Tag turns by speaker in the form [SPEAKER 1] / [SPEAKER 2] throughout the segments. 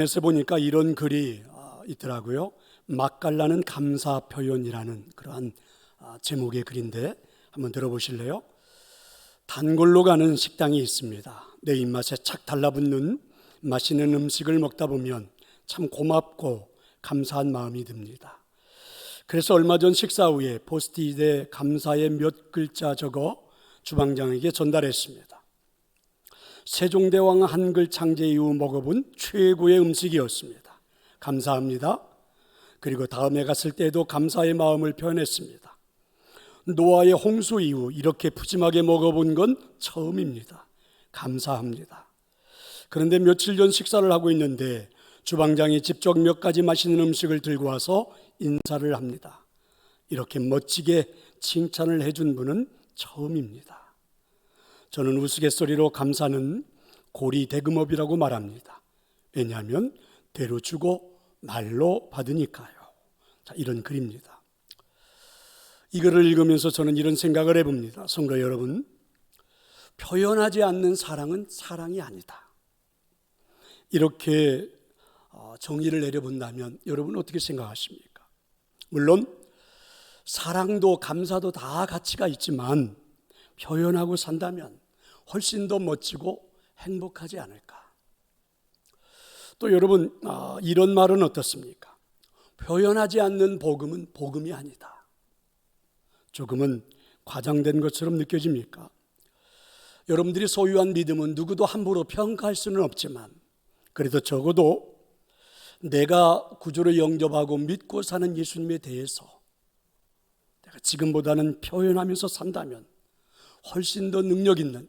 [SPEAKER 1] 에서 보니까 이런 글이 있더라고요. 맛깔나는 감사 표현이라는 그러한 제목의 글인데 한번 들어보실래요? 단골로 가는 식당이 있습니다. 내 입맛에 착 달라붙는 맛있는 음식을 먹다 보면 참 고맙고 감사한 마음이 듭니다. 그래서 얼마 전 식사 후에 포스트잇에 감사의 몇 글자 적어 주방장에게 전달했습니다. 세종대왕 한글 창제 이후 먹어본 최고의 음식이었습니다. 감사합니다. 그리고 다음에 갔을 때도 감사의 마음을 표현했습니다. 노아의 홍수 이후 이렇게 푸짐하게 먹어본 건 처음입니다. 감사합니다. 그런데 며칠 전 식사를 하고 있는데 주방장이 직접 몇 가지 맛있는 음식을 들고 와서 인사를 합니다. 이렇게 멋지게 칭찬을 해준 분은 처음입니다. 저는 우스갯소리로 감사는 고리대금업이라고 말합니다. 왜냐하면 대로 주고 말로 받으니까요. 자, 이런 글입니다. 이 글을 읽으면서 저는 이런 생각을 해봅니다. 성도 여러분, 표현하지 않는 사랑은 사랑이 아니다. 이렇게 정의를 내려본다면 여러분 어떻게 생각하십니까? 물론 사랑도 감사도 다 가치가 있지만 표현하고 산다면 훨씬 더 멋지고 행복하지 않을까. 또 여러분 이런 말은 어떻습니까? 표현하지 않는 복음은 복음이 아니다. 조금은 과장된 것처럼 느껴집니까? 여러분들이 소유한 믿음은 누구도 함부로 평가할 수는 없지만 그래도 적어도 내가 구주로 영접하고 믿고 사는 예수님에 대해서 내가 지금보다는 표현하면서 산다면 훨씬 더 능력 있는,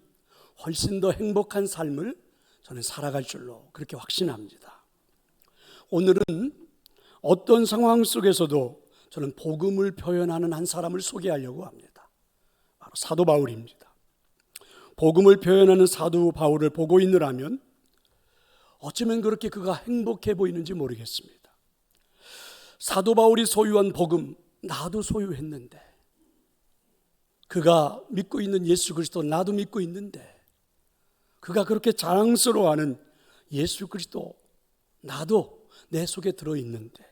[SPEAKER 1] 훨씬 더 행복한 삶을 저는 살아갈 줄로 그렇게 확신합니다. 오늘은 어떤 상황 속에서도 저는 복음을 표현하는 한 사람을 소개하려고 합니다. 바로 사도 바울입니다. 복음을 표현하는 사도 바울을 보고 있느라면 어쩌면 그렇게 그가 행복해 보이는지 모르겠습니다. 사도 바울이 소유한 복음, 나도 소유했는데, 그가 믿고 있는 예수 그리스도 나도 믿고 있는데, 그가 그렇게 자랑스러워하는 예수 그리스도 나도 내 속에 들어있는데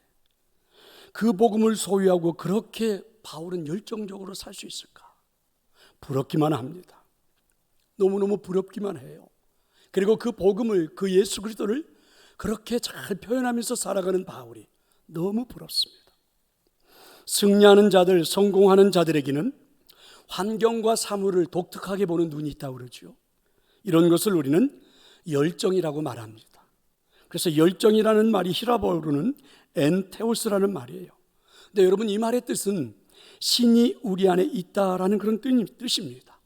[SPEAKER 1] 그 복음을 소유하고 그렇게 바울은 열정적으로 살 수 있을까? 부럽기만 합니다. 너무너무 부럽기만 해요. 그리고 그 복음을, 그 예수 그리스도를 그렇게 잘 표현하면서 살아가는 바울이 너무 부럽습니다. 승리하는 자들, 성공하는 자들에게는 환경과 사물을 독특하게 보는 눈이 있다고 그러죠. 이런 것을 우리는 열정이라고 말합니다. 그래서 열정이라는 말이 히라보로는 엔테오스라는 말이에요. 근데 여러분, 이 말의 뜻은 신이 우리 안에 있다라는 그런 뜻입니다.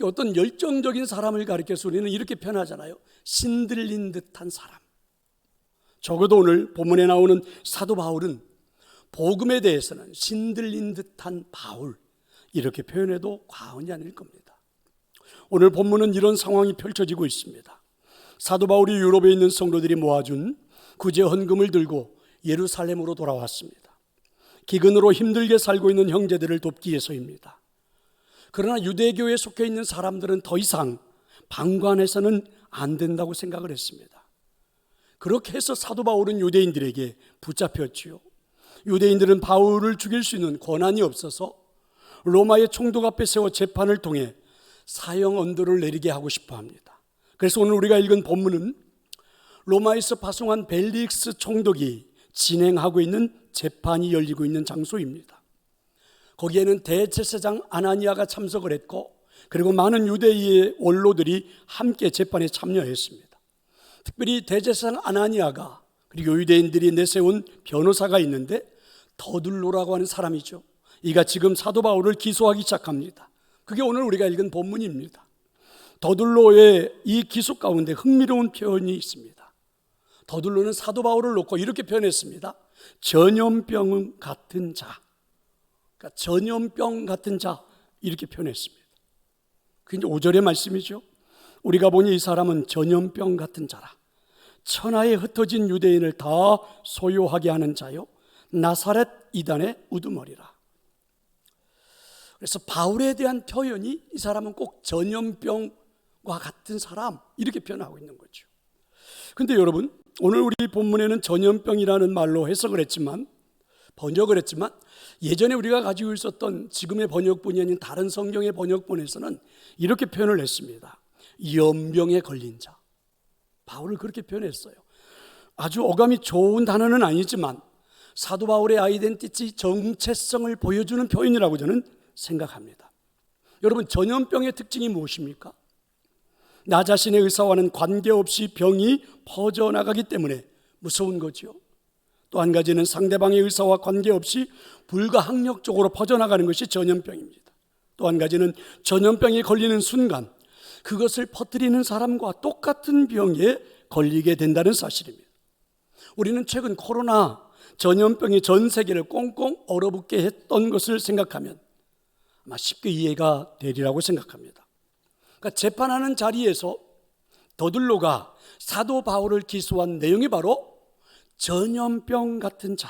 [SPEAKER 1] 어떤 열정적인 사람을 가리켜서 우리는 이렇게 표현하잖아요. 신들린 듯한 사람. 적어도 오늘 본문에 나오는 사도 바울은 복음에 대해서는 신들린 듯한 바울, 이렇게 표현해도 과언이 아닐 겁니다. 오늘 본문은 이런 상황이 펼쳐지고 있습니다. 사도 바울이 유럽에 있는 성도들이 모아준 구제 헌금을 들고 예루살렘으로 돌아왔습니다. 기근으로 힘들게 살고 있는 형제들을 돕기 위해서입니다. 그러나 유대교에 속해 있는 사람들은 더 이상 방관해서는 안 된다고 생각을 했습니다. 그렇게 해서 사도 바울은 유대인들에게 붙잡혔지요. 유대인들은 바울을 죽일 수 있는 권한이 없어서 로마의 총독 앞에 세워 재판을 통해 사형 언도를 내리게 하고 싶어 합니다. 그래서 오늘 우리가 읽은 본문은 로마에서 파송한 벨릭스 총독이 진행하고 있는 재판이 열리고 있는 장소입니다. 거기에는 대제사장 아나니아가 참석을 했고, 그리고 많은 유대인의 원로들이 함께 재판에 참여했습니다. 특별히 대제사장 아나니아가, 그리고 유대인들이 내세운 변호사가 있는데 더둘로라고 하는 사람이죠. 이가 지금 사도 바울을 기소하기 시작합니다. 그게 오늘 우리가 읽은 본문입니다. 더둘로의 이 기소 가운데 흥미로운 표현이 있습니다. 더둘로는 사도 바울을 놓고 이렇게 표현했습니다. 전염병 같은 자. 그러니까 전염병 같은 자, 이렇게 표현했습니다. 그게 이제 5절의 말씀이죠. 우리가 보니 이 사람은 전염병 같은 자라. 천하에 흩어진 유대인을 다 소유하게 하는 자요, 나사렛 이단의 우두머리라. 그래서 바울에 대한 표현이 이 사람은 꼭 전염병과 같은 사람, 이렇게 표현하고 있는 거죠. 그런데 여러분, 오늘 우리 본문에는 전염병이라는 말로 번역을 했지만 예전에 우리가 가지고 있었던 지금의 번역본이 아닌 다른 성경의 번역본에서는 이렇게 표현을 했습니다. 연병에 걸린 자. 바울을 그렇게 표현했어요. 아주 어감이 좋은 단어는 아니지만 사도 바울의 아이덴티티, 정체성을 보여주는 표현이라고 저는 생각합니다. 여러분, 전염병의 특징이 무엇입니까? 나 자신의 의사와는 관계없이 병이 퍼져나가기 때문에 무서운 거죠. 또 한 가지는 상대방의 의사와 관계없이 불가항력적으로 퍼져나가는 것이 전염병입니다. 또 한 가지는 전염병에 걸리는 순간 그것을 퍼뜨리는 사람과 똑같은 병에 걸리게 된다는 사실입니다. 우리는 최근 코로나 전염병이 전 세계를 꽁꽁 얼어붙게 했던 것을 생각하면 아마 쉽게 이해가 되리라고 생각합니다. 그러니까 재판하는 자리에서 더들로가 사도 바울을 기소한 내용이 바로 전염병 같은 자.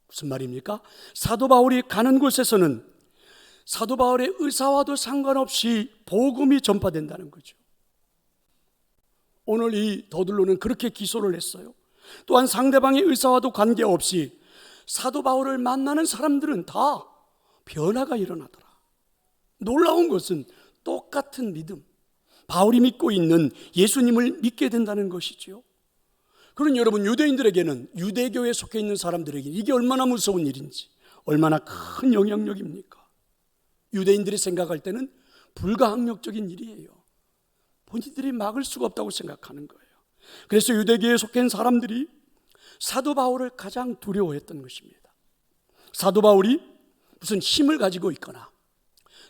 [SPEAKER 1] 무슨 말입니까? 사도 바울이 가는 곳에서는 사도 바울의 의사와도 상관없이 복음이 전파된다는 거죠. 오늘 이 더들로는 그렇게 기소를 했어요. 또한 상대방의 의사와도 관계없이 사도 바울을 만나는 사람들은 다 변화가 일어나더라. 놀라운 것은 똑같은 믿음, 바울이 믿고 있는 예수님을 믿게 된다는 것이지요. 그런 여러분, 유대인들에게는, 유대교에 속해 있는 사람들에게 이게 얼마나 무서운 일인지, 얼마나 큰 영향력입니까? 유대인들이 생각할 때는 불가항력적인 일이에요. 본인들이 막을 수가 없다고 생각하는 거예요. 그래서 유대교에 속해 있는 사람들이 사도 바울을 가장 두려워했던 것입니다. 사도 바울이 무슨 힘을 가지고 있거나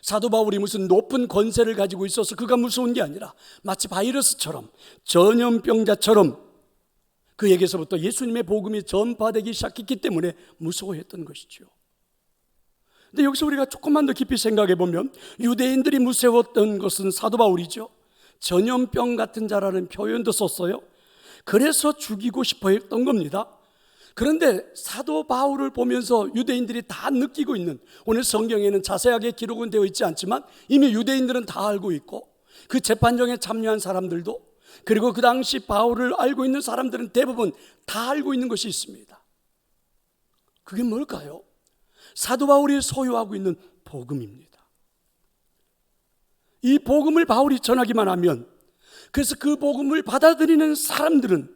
[SPEAKER 1] 사도 바울이 무슨 높은 권세를 가지고 있어서 그가 무서운 게 아니라 마치 바이러스처럼, 전염병자처럼 그에게서부터 예수님의 복음이 전파되기 시작했기 때문에 무서워했던 것이죠. 근데 여기서 우리가 조금만 더 깊이 생각해 보면 유대인들이 무서웠던 것은 사도 바울이죠. 전염병 같은 자라는 표현도 썼어요. 그래서 죽이고 싶어 했던 겁니다. 그런데 사도 바울을 보면서 유대인들이 다 느끼고 있는, 오늘 성경에는 자세하게 기록은 되어 있지 않지만 이미 유대인들은 다 알고 있고 그 재판정에 참여한 사람들도, 그리고 그 당시 바울을 알고 있는 사람들은 대부분 다 알고 있는 것이 있습니다. 그게 뭘까요? 사도 바울이 소유하고 있는 복음입니다. 이 복음을 바울이 전하기만 하면, 그래서 그 복음을 받아들이는 사람들은,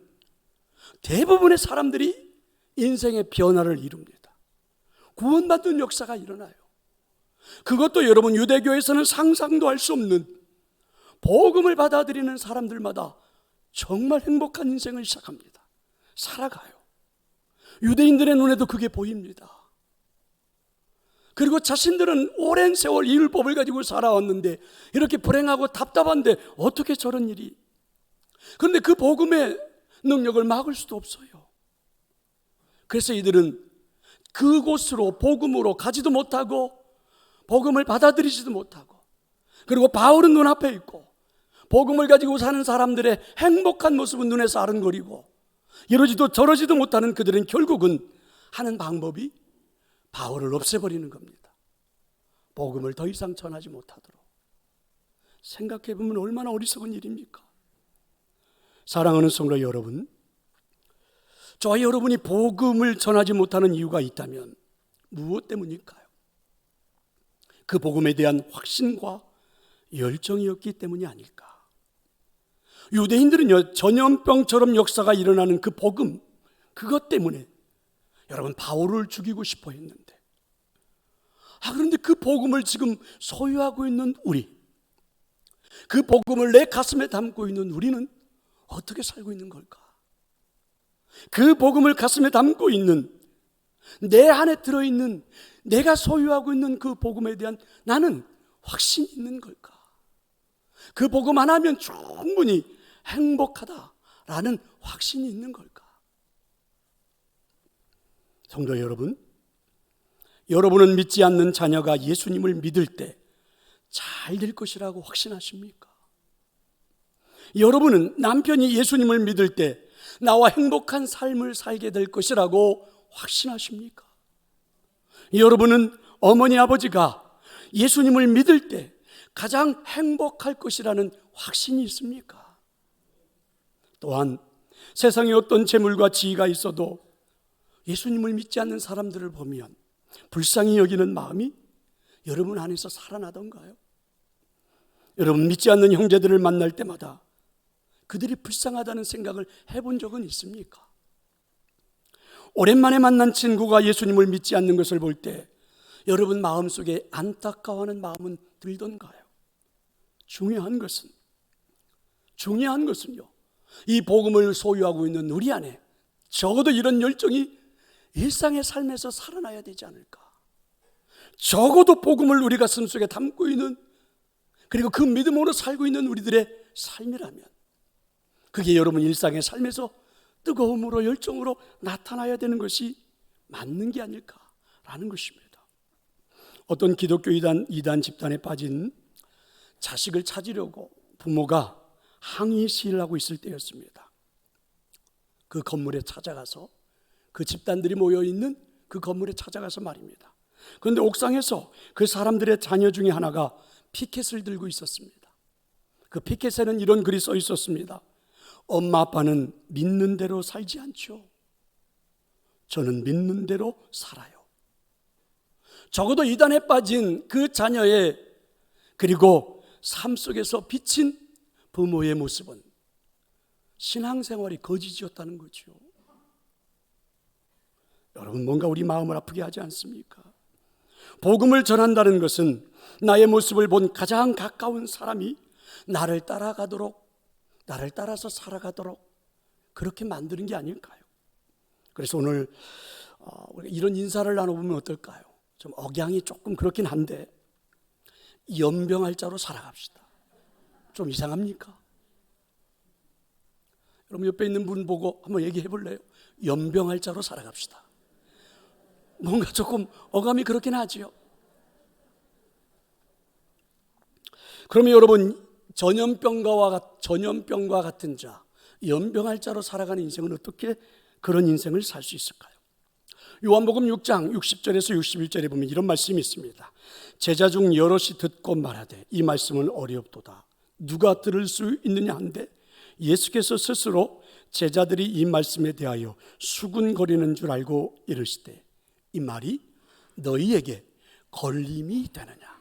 [SPEAKER 1] 대부분의 사람들이 인생의 변화를 이룹니다. 구원받는 역사가 일어나요. 그것도 여러분, 유대교에서는 상상도 할 수 없는, 복음을 받아들이는 사람들마다 정말 행복한 인생을 시작합니다. 살아가요. 유대인들의 눈에도 그게 보입니다. 그리고 자신들은 오랜 세월 이 율법을 가지고 살아왔는데 이렇게 불행하고 답답한데 어떻게 저런 일이. 그런데 그 복음의 능력을 막을 수도 없어요. 그래서 이들은 그곳으로 복음으로 가지도 못하고 복음을 받아들이지도 못하고, 그리고 바울은 눈앞에 있고 복음을 가지고 사는 사람들의 행복한 모습은 눈에서 아른거리고 이러지도 저러지도 못하는 그들은 결국은 하는 방법이 바울을 없애버리는 겁니다. 복음을 더 이상 전하지 못하도록. 생각해보면 얼마나 어리석은 일입니까? 사랑하는 성도 여러분, 저와 여러분이 복음을 전하지 못하는 이유가 있다면 무엇 때문일까요? 그 복음에 대한 확신과 열정이 없기 때문이 아닐까? 유대인들은요, 전염병처럼 역사가 일어나는 그 복음, 그것 때문에 여러분 바울을 죽이고 싶어 했는데, 그런데 그 복음을 지금 소유하고 있는 우리, 그 복음을 내 가슴에 담고 있는 우리는 어떻게 살고 있는 걸까? 그 복음을 가슴에 담고 있는, 내 안에 들어있는, 내가 소유하고 있는 그 복음에 대한 나는 확신이 있는 걸까? 그 복음 하나면 충분히 행복하다라는 확신이 있는 걸까? 성도 여러분, 여러분은 믿지 않는 자녀가 예수님을 믿을 때 잘 될 것이라고 확신하십니까? 여러분은 남편이 예수님을 믿을 때 나와 행복한 삶을 살게 될 것이라고 확신하십니까? 여러분은 어머니 아버지가 예수님을 믿을 때 가장 행복할 것이라는 확신이 있습니까? 또한 세상에 어떤 재물과 지위가 있어도 예수님을 믿지 않는 사람들을 보면 불쌍히 여기는 마음이 여러분 안에서 살아나던가요? 여러분 믿지 않는 형제들을 만날 때마다 그들이 불쌍하다는 생각을 해본 적은 있습니까? 오랜만에 만난 친구가 예수님을 믿지 않는 것을 볼 때 여러분 마음속에 안타까워하는 마음은 들던가요? 중요한 것은요, 이 복음을 소유하고 있는 우리 안에 적어도 이런 열정이 일상의 삶에서 살아나야 되지 않을까? 적어도 복음을 우리 가슴 속에 담고 있는, 그리고 그 믿음으로 살고 있는 우리들의 삶이라면 그게 여러분 일상의 삶에서 뜨거움으로 열정으로 나타나야 되는 것이 맞는 게 아닐까라는 것입니다. 어떤 기독교 이단 집단에 빠진 자식을 찾으려고 부모가 항의 시위를 하고 있을 때였습니다. 그 건물에 찾아가서, 그 집단들이 모여있는 그 건물에 찾아가서 말입니다. 그런데 옥상에서 그 사람들의 자녀 중에 하나가 피켓을 들고 있었습니다. 그 피켓에는 이런 글이 써 있었습니다. 엄마 아빠는 믿는 대로 살지 않죠. 저는 믿는 대로 살아요. 적어도 이단에 빠진 그 자녀의, 그리고 삶 속에서 비친 부모의 모습은 신앙생활이 거짓이었다는 거죠. 여러분, 뭔가 우리 마음을 아프게 하지 않습니까? 복음을 전한다는 것은 나의 모습을 본 가장 가까운 사람이 나를 따라가도록, 나를 따라서 살아가도록 그렇게 만드는 게 아닐까요? 그래서 오늘 이런 인사를 나눠보면 어떨까요? 좀 억양이 조금 그렇긴 한데, 연병할 자로 살아갑시다. 좀 이상합니까? 여러분 옆에 있는 분 보고 한번 얘기해 볼래요? 연병할 자로 살아갑시다. 뭔가 조금 어감이 그렇긴 하지요. 그러면 여러분, 전염병과 같은 자, 연병할 자로 살아가는 인생은 어떻게 그런 인생을 살 수 있을까요? 요한복음 6장 60절에서 61절에 보면 이런 말씀이 있습니다. 제자 중 여럿이 듣고 말하되 이 말씀은 어렵도다. 누가 들을 수 있느냐 한데, 예수께서 스스로 제자들이 이 말씀에 대하여 수군거리는 줄 알고 이르시되 이 말이 너희에게 걸림이 되느냐?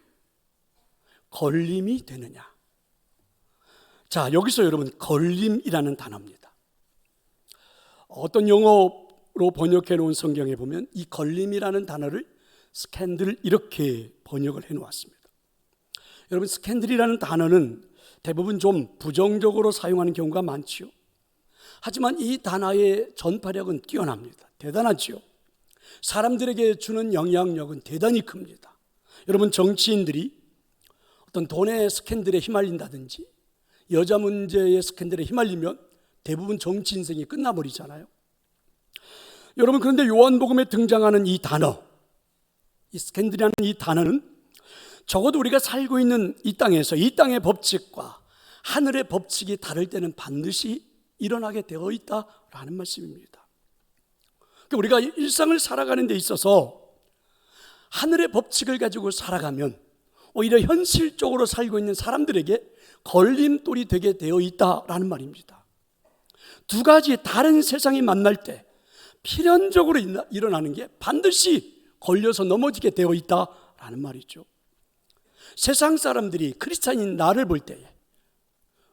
[SPEAKER 1] 걸림이 되느냐? 자, 여기서 여러분 걸림이라는 단어입니다. 어떤 영어로 번역해 놓은 성경에 보면 이 걸림이라는 단어를 스캔들, 이렇게 번역을 해 놓았습니다. 여러분, 스캔들이라는 단어는 대부분 좀 부정적으로 사용하는 경우가 많지요. 하지만 이 단어의 전파력은 뛰어납니다. 대단하지요. 사람들에게 주는 영향력은 대단히 큽니다. 여러분, 정치인들이 어떤 돈의 스캔들에 휘말린다든지 여자 문제의 스캔들에 휘말리면 대부분 정치 인생이 끝나버리잖아요. 여러분, 그런데 요한복음에 등장하는 이 단어, 이 스캔들이라는 이 단어는 적어도 우리가 살고 있는 이 땅에서 이 땅의 법칙과 하늘의 법칙이 다를 때는 반드시 일어나게 되어 있다라는 말씀입니다. 그러니까 우리가 일상을 살아가는 데 있어서 하늘의 법칙을 가지고 살아가면 오히려 현실적으로 살고 있는 사람들에게 걸림돌이 되게 되어 있다라는 말입니다. 두 가지 다른 세상이 만날 때 필연적으로 일어나는 게 반드시 걸려서 넘어지게 되어 있다라는 말이죠. 세상 사람들이 크리스찬인 나를 볼 때에,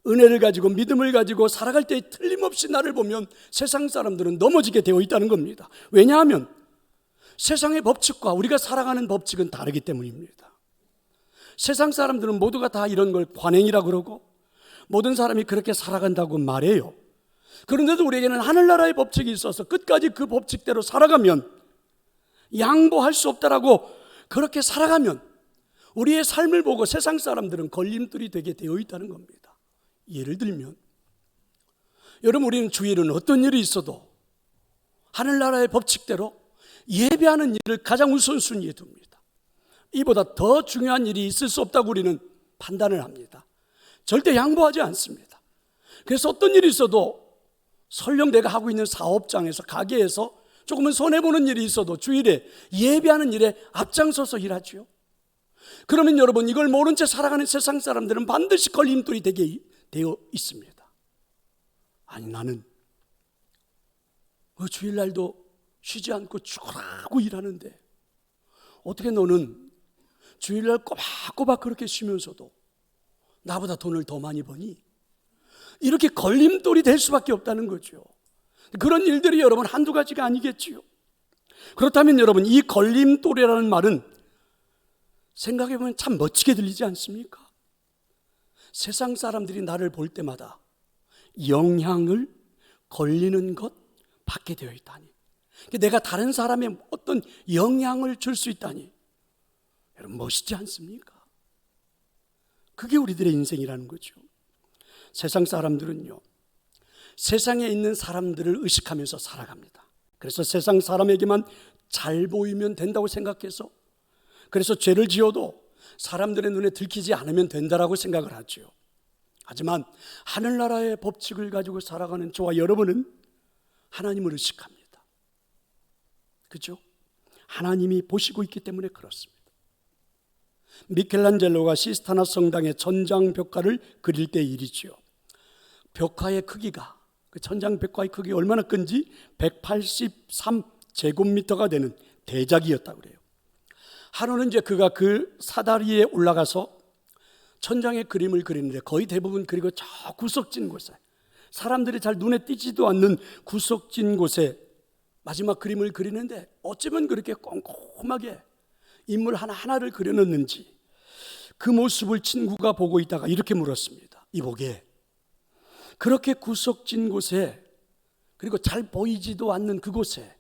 [SPEAKER 1] 은혜를 가지고 믿음을 가지고 살아갈 때 틀림없이 나를 보면 세상 사람들은 넘어지게 되어 있다는 겁니다. 왜냐하면 세상의 법칙과 우리가 살아가는 법칙은 다르기 때문입니다. 세상 사람들은 모두가 다 이런 걸 관행이라고 그러고 모든 사람이 그렇게 살아간다고 말해요. 그런데도 우리에게는 하늘나라의 법칙이 있어서 끝까지 그 법칙대로 살아가면, 양보할 수 없다라고 그렇게 살아가면 우리의 삶을 보고 세상 사람들은 걸림돌이 되게 되어 있다는 겁니다. 예를 들면, 여러분, 우리는 주일은 어떤 일이 있어도 하늘나라의 법칙대로 예배하는 일을 가장 우선순위에 둡니다. 이보다 더 중요한 일이 있을 수 없다고 우리는 판단을 합니다. 절대 양보하지 않습니다. 그래서 어떤 일이 있어도 설령 내가 하고 있는 사업장에서, 가게에서 조금은 손해보는 일이 있어도 주일에 예배하는 일에 앞장서서 일하죠. 그러면 여러분, 이걸 모른 채 살아가는 세상 사람들은 반드시 걸림돌이 되게 되어 있습니다. 아니, 나는 주일날도 쉬지 않고 죽으라고 일하는데 어떻게 너는 주일날 꼬박꼬박 그렇게 쉬면서도 나보다 돈을 더 많이 버니? 이렇게 걸림돌이 될 수밖에 없다는 거죠. 그런 일들이 여러분 한두 가지가 아니겠지요. 그렇다면 여러분, 이 걸림돌이라는 말은 생각해보면 참 멋지게 들리지 않습니까? 세상 사람들이 나를 볼 때마다 영향을 걸리는 것 받게 되어 있다니, 내가 다른 사람의 어떤 영향을 줄 수 있다니, 여러분 멋있지 않습니까? 그게 우리들의 인생이라는 거죠. 세상 사람들은요, 세상에 있는 사람들을 의식하면서 살아갑니다. 그래서 세상 사람에게만 잘 보이면 된다고 생각해서, 그래서 죄를 지어도 사람들의 눈에 들키지 않으면 된다라고 생각을 하죠. 하지만 하늘나라의 법칙을 가지고 살아가는 저와 여러분은 하나님을 의식합니다. 그죠? 하나님이 보시고 있기 때문에 그렇습니다. 미켈란젤로가 시스타나 성당의 천장 벽화를 그릴 때 일이죠. 벽화의 크기가, 그 천장 벽화의 크기가 얼마나 큰지 183제곱미터가 되는 대작이었다고 그래요. 하루는 이제 그가 그 사다리에 올라가서 천장에 그림을 그리는데, 거의 대부분 그리고 저 구석진 곳에, 사람들이 잘 눈에 띄지도 않는 구석진 곳에 마지막 그림을 그리는데, 어쩌면 그렇게 꼼꼼하게 인물 하나하나를 그려놨는지 그 모습을 친구가 보고 있다가 이렇게 물었습니다. 이보게, 그렇게 구석진 곳에, 그리고 잘 보이지도 않는 그곳에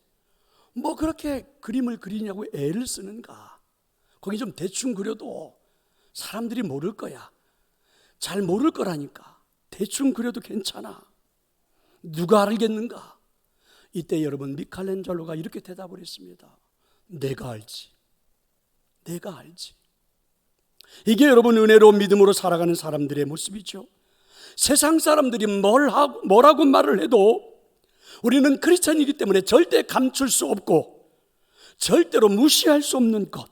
[SPEAKER 1] 뭐 그렇게 그림을 그리냐고 애를 쓰는가? 거기 좀 대충 그려도 사람들이 모를 거야. 잘 모를 거라니까. 대충 그려도 괜찮아. 누가 알겠는가? 이때 여러분, 미켈란젤로가 이렇게 대답을 했습니다. 내가 알지. 내가 알지. 이게 여러분 은혜로운 믿음으로 살아가는 사람들의 모습이죠. 세상 사람들이 뭐라고 말을 해도 우리는 크리스찬이기 때문에 절대 감출 수 없고 절대로 무시할 수 없는 것,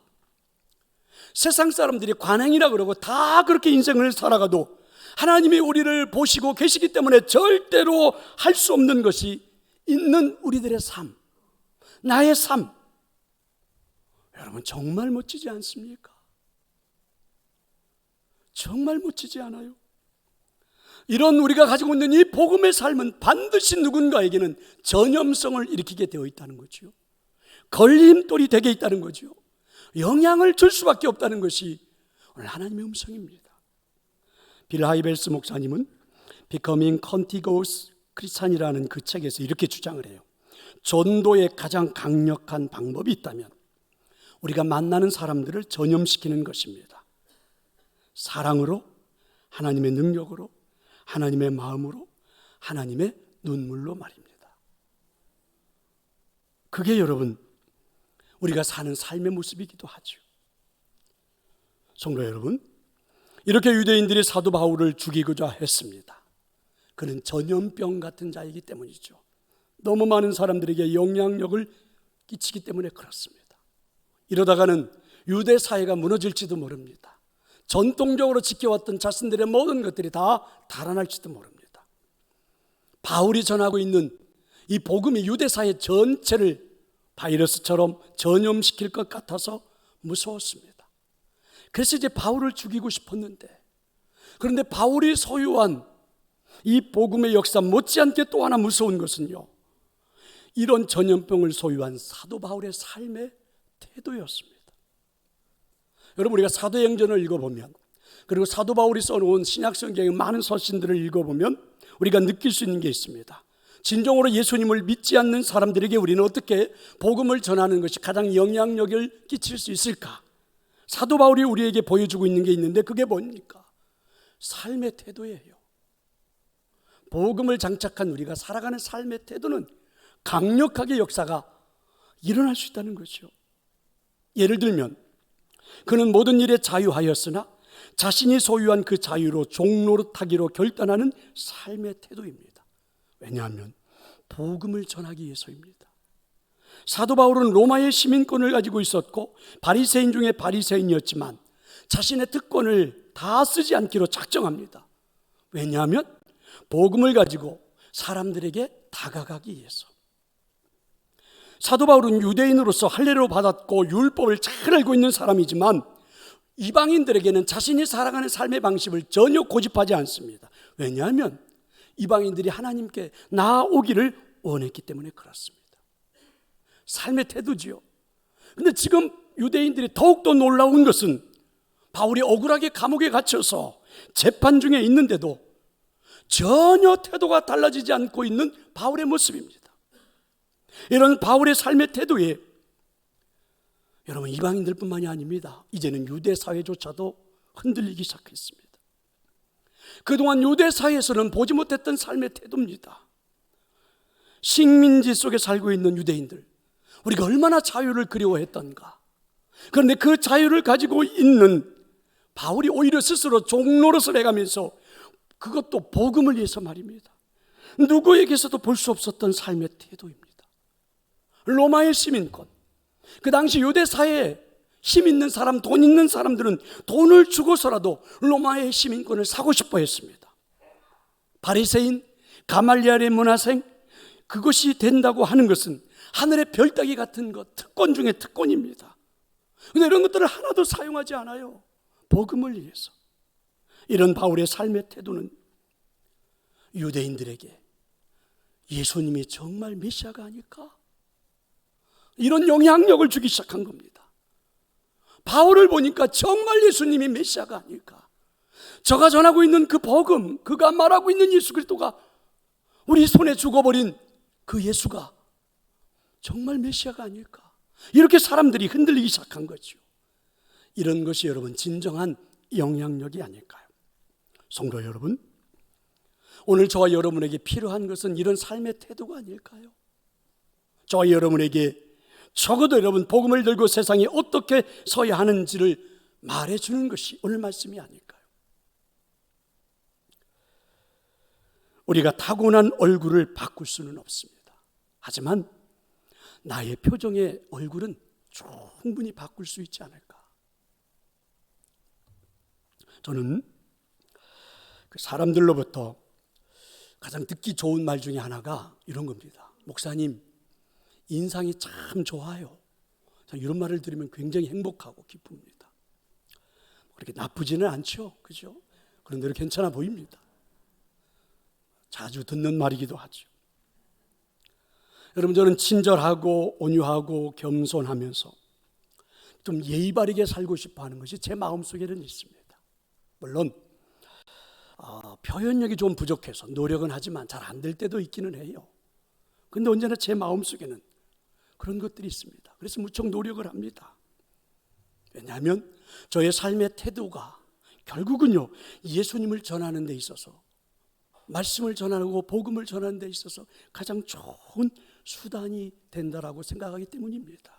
[SPEAKER 1] 세상 사람들이 관행이라 그러고 다 그렇게 인생을 살아가도 하나님이 우리를 보시고 계시기 때문에 절대로 할 수 없는 것이 있는 우리들의 삶, 나의 삶, 여러분 정말 멋지지 않습니까? 정말 멋지지 않아요? 이런 우리가 가지고 있는 이 복음의 삶은 반드시 누군가에게는 전염성을 일으키게 되어 있다는 거죠. 걸림돌이 되게 있다는 거죠. 영향을 줄 수밖에 없다는 것이 오늘 하나님의 음성입니다. 빌 하이벨스 목사님은 Becoming Contiguous Christian이라는 그 책에서 이렇게 주장을 해요. 전도의 가장 강력한 방법이 있다면 우리가 만나는 사람들을 전염시키는 것입니다. 사랑으로, 하나님의 능력으로, 하나님의 마음으로, 하나님의 눈물로 말입니다. 그게 여러분 우리가 사는 삶의 모습이기도 하죠. 성도 여러분, 이렇게 유대인들이 사도 바울을 죽이고자 했습니다. 그는 전염병 같은 자이기 때문이죠. 너무 많은 사람들에게 영향력을 끼치기 때문에 그렇습니다. 이러다가는 유대 사회가 무너질지도 모릅니다. 전통적으로 지켜왔던 자신들의 모든 것들이 다 달아날지도 모릅니다. 바울이 전하고 있는 이 복음이 유대 사회 전체를 바이러스처럼 전염시킬 것 같아서 무서웠습니다. 그래서 이제 바울을 죽이고 싶었는데, 그런데 바울이 소유한 이 복음의 역사 못지않게 또 하나 무서운 것은요, 이런 전염병을 소유한 사도 바울의 삶의 태도였습니다. 여러분, 우리가 사도행전을 읽어보면, 그리고 사도 바울이 써놓은 신약성경의 많은 서신들을 읽어보면 우리가 느낄 수 있는 게 있습니다. 진정으로 예수님을 믿지 않는 사람들에게 우리는 어떻게 복음을 전하는 것이 가장 영향력을 끼칠 수 있을까? 사도 바울이 우리에게 보여주고 있는 게 있는데, 그게 뭡니까? 삶의 태도예요. 복음을 장착한 우리가 살아가는 삶의 태도는 강력하게 역사가 일어날 수 있다는 거죠. 예를 들면, 그는 모든 일에 자유하였으나 자신이 소유한 그 자유로 종노릇하기로 결단하는 삶의 태도입니다. 왜냐하면 복음을 전하기 위해서입니다. 사도 바울은 로마의 시민권을 가지고 있었고 바리새인 중에 바리새인이었지만 자신의 특권을 다 쓰지 않기로 작정합니다. 왜냐하면 복음을 가지고 사람들에게 다가가기 위해서. 사도 바울은 유대인으로서 할례를 받았고 율법을 잘 알고 있는 사람이지만 이방인들에게는 자신이 살아가는 삶의 방식을 전혀 고집하지 않습니다. 왜냐하면 이방인들이 하나님께 나아오기를 원했기 때문에 그렇습니다. 삶의 태도지요. 근데 지금 유대인들이 더욱더 놀라운 것은 바울이 억울하게 감옥에 갇혀서 재판 중에 있는데도 전혀 태도가 달라지지 않고 있는 바울의 모습입니다. 이런 바울의 삶의 태도에 여러분, 이방인들뿐만이 아닙니다. 이제는 유대 사회조차도 흔들리기 시작했습니다. 그동안 유대 사회에서는 보지 못했던 삶의 태도입니다. 식민지 속에 살고 있는 유대인들, 우리가 얼마나 자유를 그리워했던가. 그런데 그 자유를 가지고 있는 바울이 오히려 스스로 종노릇을 해가면서, 그것도 복음을 위해서 말입니다, 누구에게서도 볼 수 없었던 삶의 태도입니다. 로마의 시민권, 그 당시 유대 사회에 힘 있는 사람, 돈 있는 사람들은 돈을 주고서라도 로마의 시민권을 사고 싶어 했습니다. 바리새인, 가말리엘의 문화생, 그것이 된다고 하는 것은 하늘의 별따기 같은 것, 특권 중에 특권입니다. 그런데 이런 것들을 하나도 사용하지 않아요. 복음을 위해서. 이런 바울의 삶의 태도는 유대인들에게 예수님이 정말 메시아가 아닐까? 이런 영향력을 주기 시작한 겁니다. 바울을 보니까 정말 예수님이 메시아가 아닐까? 저가 전하고 있는 그 복음, 그가 말하고 있는 예수 그리스도가, 우리 손에 죽어버린 그 예수가 정말 메시아가 아닐까? 이렇게 사람들이 흔들리기 시작한 거죠. 이런 것이 여러분 진정한 영향력이 아닐까요? 성도 여러분, 오늘 저와 여러분에게 필요한 것은 이런 삶의 태도가 아닐까요? 저와 여러분에게 적어도 여러분 복음을 들고 세상에 어떻게 서야 하는지를 말해주는 것이 오늘 말씀이 아닐까요? 우리가 타고난 얼굴을 바꿀 수는 없습니다. 하지만 나의 표정의 얼굴은 충분히 바꿀 수 있지 않을까? 저는 그 사람들로부터 가장 듣기 좋은 말 중에 하나가 이런 겁니다. 목사님, 인상이 참 좋아요. 이런 말을 들으면 굉장히 행복하고 기쁩니다. 그렇게 나쁘지는 않죠, 그죠? 그런데 괜찮아 보입니다. 자주 듣는 말이기도 하죠. 여러분, 저는 친절하고 온유하고 겸손하면서 좀 예의 바르게 살고 싶어 하는 것이 제 마음속에는 있습니다. 물론 표현력이 좀 부족해서 노력은 하지만 잘 안 될 때도 있기는 해요. 그런데 언제나 제 마음속에는 그런 것들이 있습니다. 그래서 무척 노력을 합니다. 왜냐하면 저의 삶의 태도가 결국은요, 예수님을 전하는 데 있어서, 말씀을 전하고 복음을 전하는 데 있어서 가장 좋은 수단이 된다라고 생각하기 때문입니다.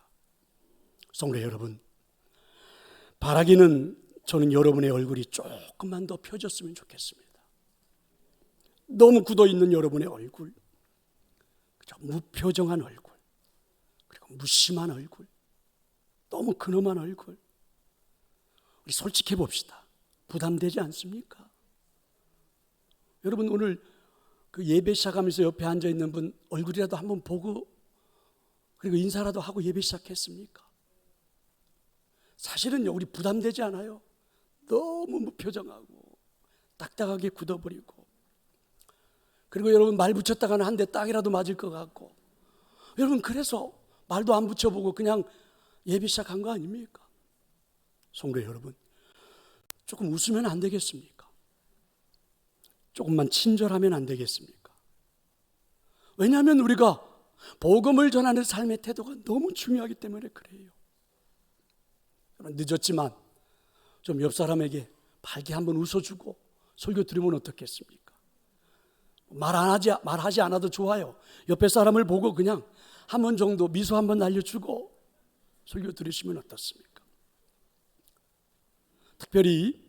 [SPEAKER 1] 성도 여러분, 바라기는 저는 여러분의 얼굴이 조금만 더 펴졌으면 좋겠습니다. 너무 굳어있는 여러분의 얼굴, 무표정한 얼굴, 그리고 무심한 얼굴, 너무 근엄한 얼굴, 우리 솔직해 봅시다. 부담되지 않습니까? 여러분, 오늘 그 예배 시작하면서 옆에 앉아있는 분 얼굴이라도 한번 보고 그리고 인사라도 하고 예배 시작했습니까? 사실은요, 우리 부담되지 않아요? 너무 무표정하고 딱딱하게 굳어버리고, 그리고 여러분 말 붙였다가는 한 대 딱이라도 맞을 것 같고, 여러분 그래서 말도 안 붙여보고 그냥 예배 시작한 거 아닙니까? 성도 여러분, 조금 웃으면 안 되겠습니까? 조금만 친절하면 안 되겠습니까? 왜냐하면 우리가 복음을 전하는 삶의 태도가 너무 중요하기 때문에 그래요. 늦었지만 좀 옆 사람에게 밝게 한번 웃어주고 설교 들으면 어떻겠습니까? 말하지 않아도 좋아요. 옆에 사람을 보고 그냥 한 번 정도 미소 한번 날려주고 설교 들으시면 어떻습니까? 특별히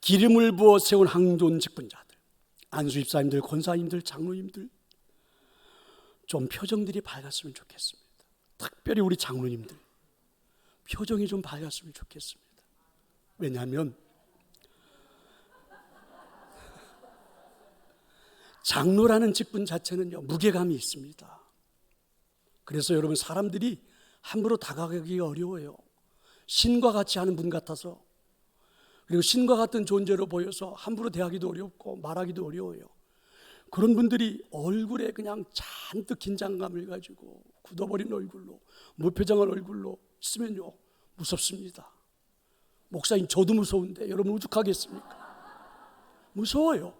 [SPEAKER 1] 기름을 부어 세운 항존 직분자들, 안수 집사님들, 권사님들, 장로님들, 좀 표정들이 밝았으면 좋겠습니다. 특별히 우리 장로님들 표정이 좀 밝았으면 좋겠습니다. 왜냐하면 장로라는 직분 자체는요, 무게감이 있습니다. 그래서 여러분, 사람들이 함부로 다가가기가 어려워요. 신과 같이 하는 분 같아서, 그리고 신과 같은 존재로 보여서 함부로 대하기도 어렵고 말하기도 어려워요. 그런 분들이 얼굴에 그냥 잔뜩 긴장감을 가지고 굳어버린 얼굴로, 무표정한 얼굴로 있으면요, 무섭습니다. 목사님, 저도 무서운데 여러분 오죽하겠습니까? 무서워요.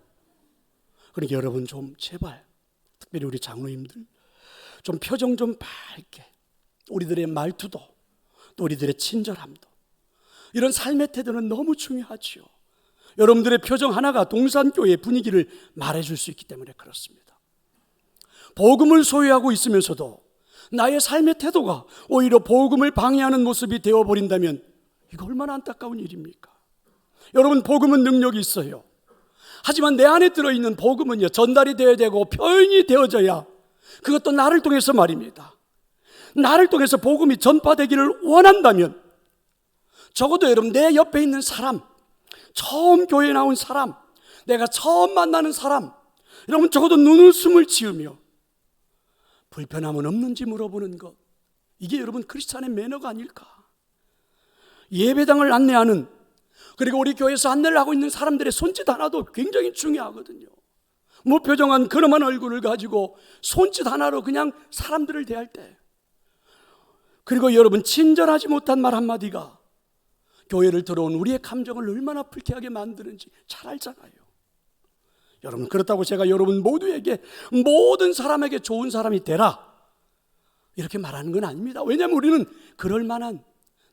[SPEAKER 1] 그러니까 여러분 좀 제발, 특별히 우리 장로님들 좀 표정 좀 밝게, 우리들의 말투도 또 우리들의 친절함도, 이런 삶의 태도는 너무 중요하지요. 여러분들의 표정 하나가 동산교회의 분위기를 말해줄 수 있기 때문에 그렇습니다. 복음을 소유하고 있으면서도 나의 삶의 태도가 오히려 복음을 방해하는 모습이 되어버린다면 이거 얼마나 안타까운 일입니까? 여러분, 복음은 능력이 있어요. 하지만 내 안에 들어있는 복음은요, 전달이 되어야 되고 표현이 되어져야, 그것도 나를 통해서 말입니다. 나를 통해서 복음이 전파되기를 원한다면 적어도 여러분, 내 옆에 있는 사람, 처음 교회에 나온 사람, 내가 처음 만나는 사람, 여러분 적어도 눈웃음을 지으며 불편함은 없는지 물어보는 것, 이게 여러분 크리스찬의 매너가 아닐까? 예배당을 안내하는, 그리고 우리 교회에서 안내를 하고 있는 사람들의 손짓 하나도 굉장히 중요하거든요. 무표정한 근엄한 얼굴을 가지고 손짓 하나로 그냥 사람들을 대할 때, 그리고 여러분 친절하지 못한 말 한마디가 교회를 들어온 우리의 감정을 얼마나 불쾌하게 만드는지 잘 알잖아요. 여러분, 그렇다고 제가 여러분 모두에게, 모든 사람에게 좋은 사람이 되라 이렇게 말하는 건 아닙니다. 왜냐하면 우리는 그럴 만한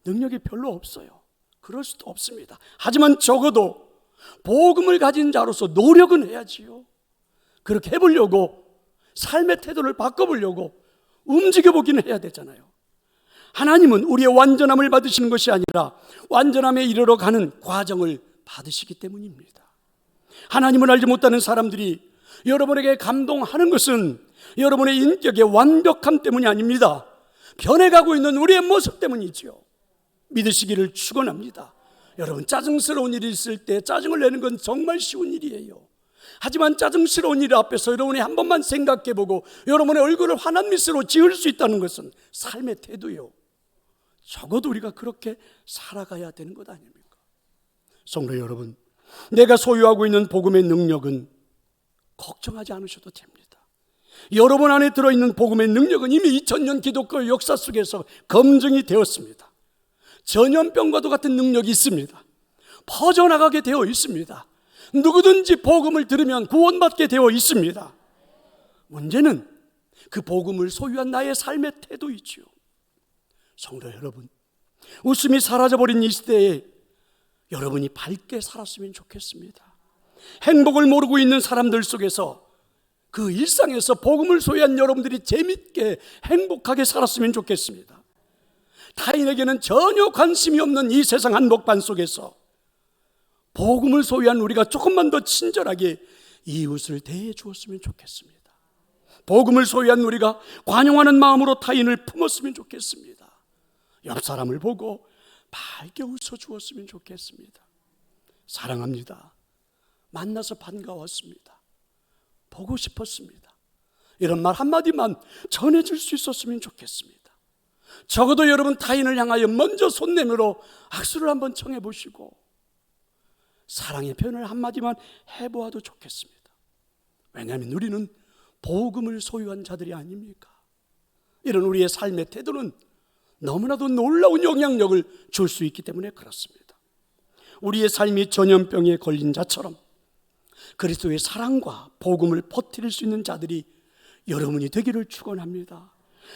[SPEAKER 1] 능력이 별로 없어요. 그럴 수도 없습니다. 하지만 적어도 복음을 가진 자로서 노력은 해야지요. 그렇게 해보려고, 삶의 태도를 바꿔보려고 움직여보기는 해야 되잖아요. 하나님은 우리의 완전함을 받으시는 것이 아니라 완전함에 이르러 가는 과정을 받으시기 때문입니다. 하나님을 알지 못하는 사람들이 여러분에게 감동하는 것은 여러분의 인격의 완벽함 때문이 아닙니다. 변해가고 있는 우리의 모습 때문이죠. 믿으시기를 축원합니다. 여러분, 짜증스러운 일이 있을 때 짜증을 내는 건 정말 쉬운 일이에요. 하지만 짜증스러운 일 앞에서 여러분이 한 번만 생각해보고 여러분의 얼굴을 환한 미소로 지을 수 있다는 것은 삶의 태도요. 적어도 우리가 그렇게 살아가야 되는 것 아닙니까? 성도 여러분, 내가 소유하고 있는 복음의 능력은 걱정하지 않으셔도 됩니다. 여러분 안에 들어있는 복음의 능력은 이미 2000년 기독교 역사 속에서 검증이 되었습니다. 전염병과도 같은 능력이 있습니다. 퍼져나가게 되어 있습니다. 누구든지 복음을 들으면 구원받게 되어 있습니다. 문제는 그 복음을 소유한 나의 삶의 태도이지요. 성도 여러분, 웃음이 사라져버린 이 시대에 여러분이 밝게 살았으면 좋겠습니다. 행복을 모르고 있는 사람들 속에서, 그 일상에서 복음을 소유한 여러분들이 재밌게 행복하게 살았으면 좋겠습니다. 타인에게는 전혀 관심이 없는 이 세상 한복판 속에서 복음을 소유한 우리가 조금만 더 친절하게 이웃을 대해 주었으면 좋겠습니다. 복음을 소유한 우리가 관용하는 마음으로 타인을 품었으면 좋겠습니다. 옆 사람을 보고 밝게 웃어 주었으면 좋겠습니다. 사랑합니다. 만나서 반가웠습니다. 보고 싶었습니다. 이런 말 한마디만 전해줄 수 있었으면 좋겠습니다. 적어도 여러분, 타인을 향하여 먼저 손 내밀어 악수를 한번 청해 보시고 사랑의 표현을 한마디만 해보아도 좋겠습니다. 왜냐하면 우리는 복음을 소유한 자들이 아닙니까? 이런 우리의 삶의 태도는 너무나도 놀라운 영향력을 줄 수 있기 때문에 그렇습니다. 우리의 삶이 전염병에 걸린 자처럼 그리스도의 사랑과 복음을 퍼뜨릴 수 있는 자들이 여러분이 되기를 축원합니다.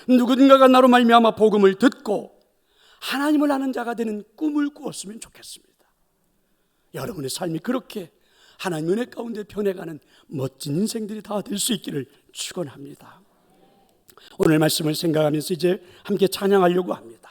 [SPEAKER 1] 누군가가 나로 말미암아 복음을 듣고 하나님을 아는 자가 되는 꿈을 꾸었으면 좋겠습니다. 여러분의 삶이 그렇게 하나님 은혜 가운데 변해가는 멋진 인생들이 다 될 수 있기를 축원합니다. 오늘 말씀을 생각하면서 이제 함께 찬양하려고 합니다.